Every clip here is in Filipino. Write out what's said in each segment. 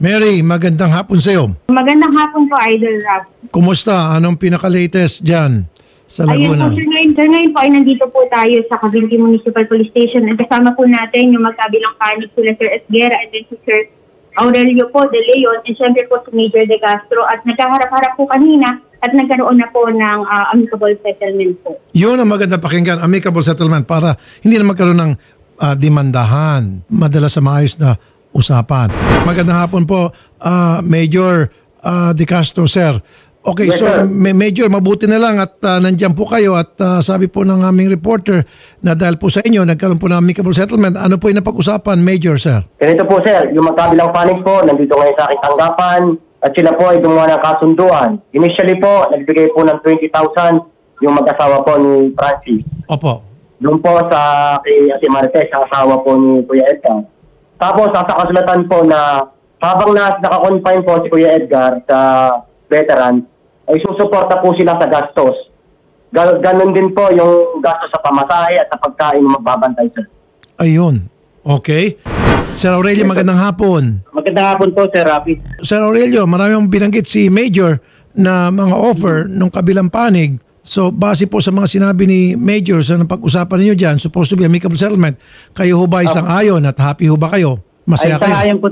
Mary, magandang hapon sa iyo. Magandang hapon po, Idol Rob. Kumusta? Anong pinaka-latest dyan sa Laguna? Ayun po, sir, ngayon po ay nandito po tayo sa Cavinti Municipal Police Station at kasama po natin yung magkabilang panig sila Sir Esguera and then si Sir Aurelio po de Leon and syempre po si Major De Castro at nagkaharap-harap po kanina at nagkaroon na po ng amicable settlement po. Yun ang maganda pakinggan, amicable settlement para hindi na magkaroon ng demandahan. Madalas sa maayos na usapan. Magandang hapon po, Major De Castro, sir. Okay, yes, so Major, mabuti na lang at nandiyan po kayo at sabi po ng aming reporter na dahil po sa inyo, nagkaroon po ng amicable settlement. Ano po yung napag-usapan, Major, sir? Ganito po, sir. Yung magkabilang panig po, nandito ngayon sa aking tanggapan at sila po ay gumawa ng kasunduan. Initially po, nagbigay po ng 20,000 yung mag-asawa po ni Francis. Opo. Doon po sa kay Ate Marites, sa asawa po ni Kuya Edgar. Tapos, sa kasulatan po na habang naka-confine po si Kuya Edgar sa veteran, ay susuporta po sila sa gastos. Ganon din po yung gastos sa pamasahe at sa pagkain ng magbabantay, sir. Ayun. Okay. Sir Aurelio, magandang hapon. Magandang hapon po, Sir Rafi. Sir Aurelio, maraming binanggit si Major na mga offer nung kabilang panig. So, base po sa mga sinabi ni Major sa pag-usapan ninyo dyan, supposed to be amicable settlement, kayo ho ba isang ayon at happy ho ba kayo? Masaya kayo? Ay, po,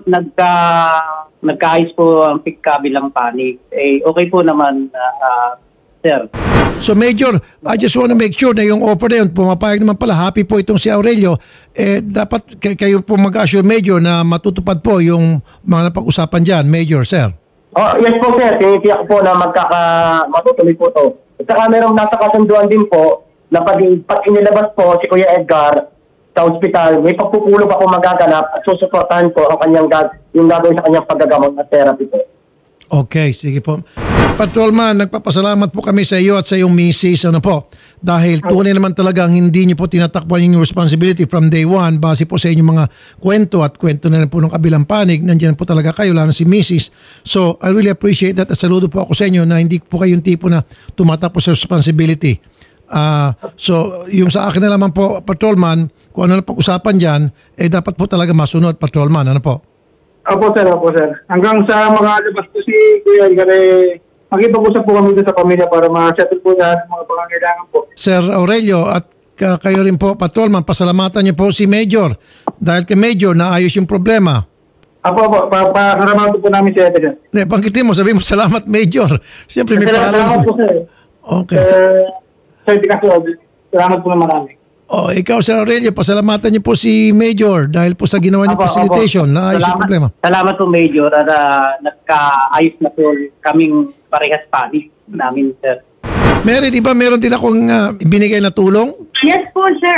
nagkaayos po ang kabilang panig. Eh, okay po naman, sir. So Major, I just want to make sure na yung offer na yun, pumapayag naman pala, happy po itong si Aurelio, dapat kayo po mag-assure, Major, na matutupad po yung mga napag-usapan dyan, Major, sir. Oh, yes po, sir. Tinitiyak po na matutuloy po to. At saka merong nasa kasunduan din po na pag inilabas po si Kuya Edgar sa ospital, may pagpupulong pa po magaganap at susuportahan po ang yung gagawin sa kanyang paggagamot at therapy po. Okay, sige po. Patrolman, nagpapasalamat po kami sa iyo at sa iyong misis, dahil tunay naman talagang hindi niyo po tinatakpan yung responsibility from day one base po sa inyong mga kwento at kwento na rin po ng kabilang panig. Nandiyan po talaga kayo, lalo si misis. So, I really appreciate that at saludo po ako sa inyo na hindi po kayong tipo na tumatapos sa responsibility. So, yung sa akin na naman po, Patrolman, kung ano na pag-usapan dyan, dapat po talaga masunod, Patrolman. Ano po? Opo, sir. Opo, sir. Hanggang sa mga labas po si Kuya Edgar, makipag-usap po kami sa pamilya para ma-settle po lahat ng mga pangangailangan po. Sir Aurelio, at kayo rin po, Patrolman, pasalamatan niyo po si Major. Dahil kay Major, naayos yung problema. Opo. Pakaramahan po namin si Edgar. Pangkitin mo, sabihin mo, salamat, Major. Siyempre, may pangalan. Salamat po, sir. Okay. Sir Di Castro, salamat po na marami. Ikaw, Sir Aurelio, pasalamatan niyo po si Major dahil po sa ginawa niyo facilitation na ayos yung problema. Salamat po, Major. At nagkaayos na po kaming parehas panig namin, sir. Mary, di ba meron din akong binigay na tulong? Yes po, sir.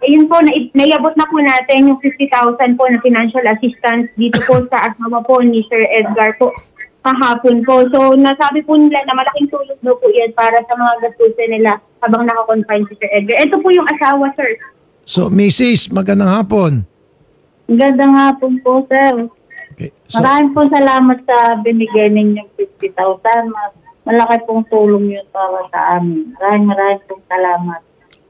Ayun po, naiabot na po natin yung 50,000 po na financial assistance dito po sa asawa po ni Sir Edgar po kahapon po. So, nasabi po nila na malaking tulong daw po yan para sa mga gastusin nila habang nakakonfine si Sir Edgar. Ito po yung asawa, sir. So, Mrs., magandang hapon. Magandang hapon po, sir. Okay. So, Maraming po salamat sa binigay ninyong 50,000. Malaki pong tulong yun para sa amin. Maraming pong salamat.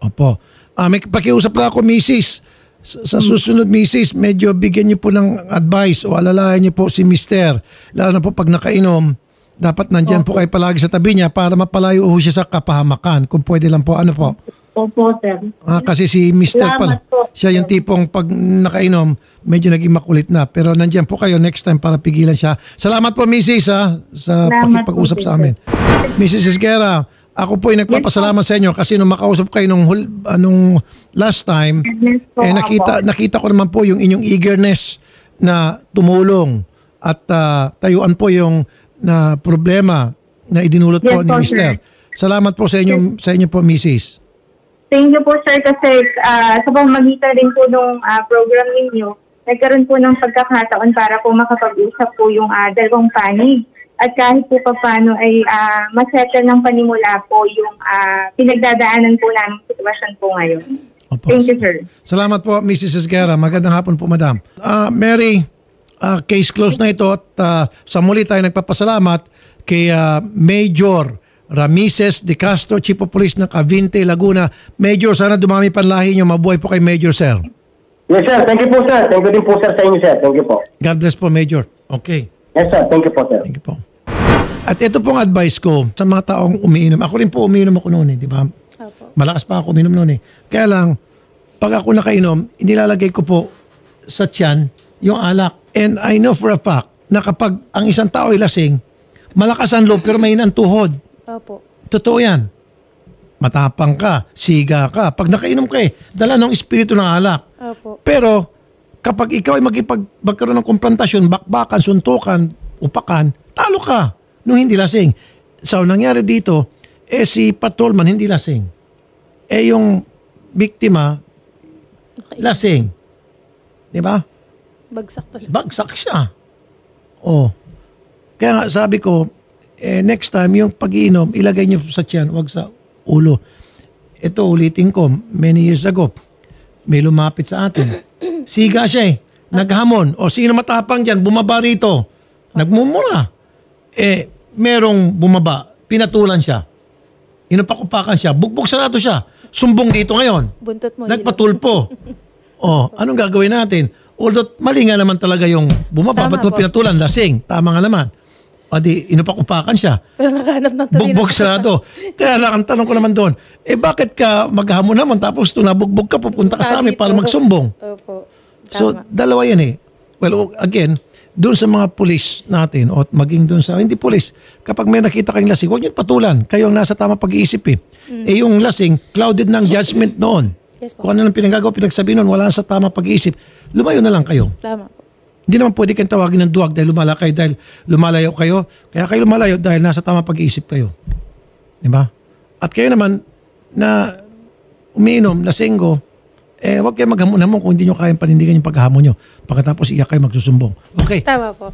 Opo. May pakiusap na ako, Mrs. Sa susunod, Mrs., medyo bigyan niyo po ng advice o alalayan niyo po si Mister. Lalo na po pag nakainom, dapat nandyan po kayo palagi sa tabi niya para mapalayo ho siya sa kapahamakan. Kung pwede lang po, ano po? Opo, sir. Kasi si Mister pala, siya yung tipong pag nakainom, pakainom, medyo naging makulit na. Pero nandiyan po kayo next time para pigilan siya. Salamat po, Mrs. sa pakipag-usap sa amin. Mrs. Esguera, ako po ay nagpapasalamat sa inyo kasi nung makausap kayo nung last time, nakita ko naman po yung inyong eagerness na tumulong at tayuan po yung na problema na idinulot po ni Mr. Salamat po sa inyo po, Mrs. Thank you po, sir, kasi sa pamamagitan din po ng program ninyo, nagkaroon po ng pagkakataon para po makapag-usap po yung dalawang panig. At kahit po paano ay masettle ng panimula po yung pinagdadaanan po namin sitwasyon po ngayon. Opo. Thank you, sir. Salamat po, Mrs. Esguera. Magandang hapon po, Madam. Mary, case closed na ito at sa muli tayo nagpapasalamat kay Major Ramises De Castro, Chief of Police ng Cavinti, Laguna. Major, sana dumami panlahi niyo. Mabuhay po kay Major, sir. Yes, sir. Thank you po, sir. Thank you din po, sir, sa inyo, sir. Thank you po. God bless po, Major. Okay. Yes, sir. Thank you po, sir. Thank you po. At ito pong advice ko sa mga taong umiinom. Ako rin po umiinom ako noon, di ba? Opo. Malakas pa ako uminom noon. Kaya lang, pag ako nakainom, inilalagay ko po sa tiyan yung alak. And I know for a fact na kapag ang isang tao ay lasing, malakas ang loob pero mahina ang tuhod. Opo. Totoo yan. Matapang ka, siga ka. Pag nakainom ka dala ng espiritu ng alak. Opo. Pero kapag ikaw ay magkaroon ng konfrontasyon, bakbakan, suntukan, upakan, talo ka nung hindi lasing. So nangyari dito, si patrolman hindi lasing. Yung biktima, lasing. Di ba? Bagsak talaga. Bagsak siya. Oh. Kaya nga sabi ko, next time yung pag-iinom, ilagay niyo sa tiyan, wag sa ulo. Ito ulitin ko, many years ago, may lumapit sa atin. Siga siya naghamon. O sino matapang dyan, bumaba rito. Nagmumura. Merong bumaba, pinatulan siya. Inupakupakan siya, bugbog sa nato siya. Sumbong dito ngayon. Buntot mo. Nagpatulpo. Anong gagawin natin? Although mali nga naman talaga yung bumaba, ba't mo pinatulan? Lasing. Tama nga naman. O di, inupakupakan siya. Pero nakahanap ng tuloy. Bugbog sa nato. Kaya lang, ang tanong ko naman doon, bakit ka maghamon naman tapos ito nabugbog ka, pupunta ka sa amin para magsumbong? Opo. Tama. So, dalawa yan Well, again, doon sa mga pulis natin o maging doon sa, hindi pulis, kapag may nakita kayong lasing, huwag niyo patulan. Kayo ang nasa tama pag-iisip yung lasing, clouded ng judgment noon. Yes, po. Kung ano nang pinagsabi noon, wala sa tama pag-iisip. Lumayo na lang kayo. Tama po. Hindi naman pwede kayong tawagin ng duwag dahil lumalayo kayo. Kaya kayo lumalayo dahil nasa tama pag-iisip kayo. Diba? At kayo naman na umiinom, lasenggo, huwag kayo maghamon-hamon kung hindi nyo kayang panindigan yung paghahamon nyo. Pagkatapos kayo magsusumbong. Okay. Tama po.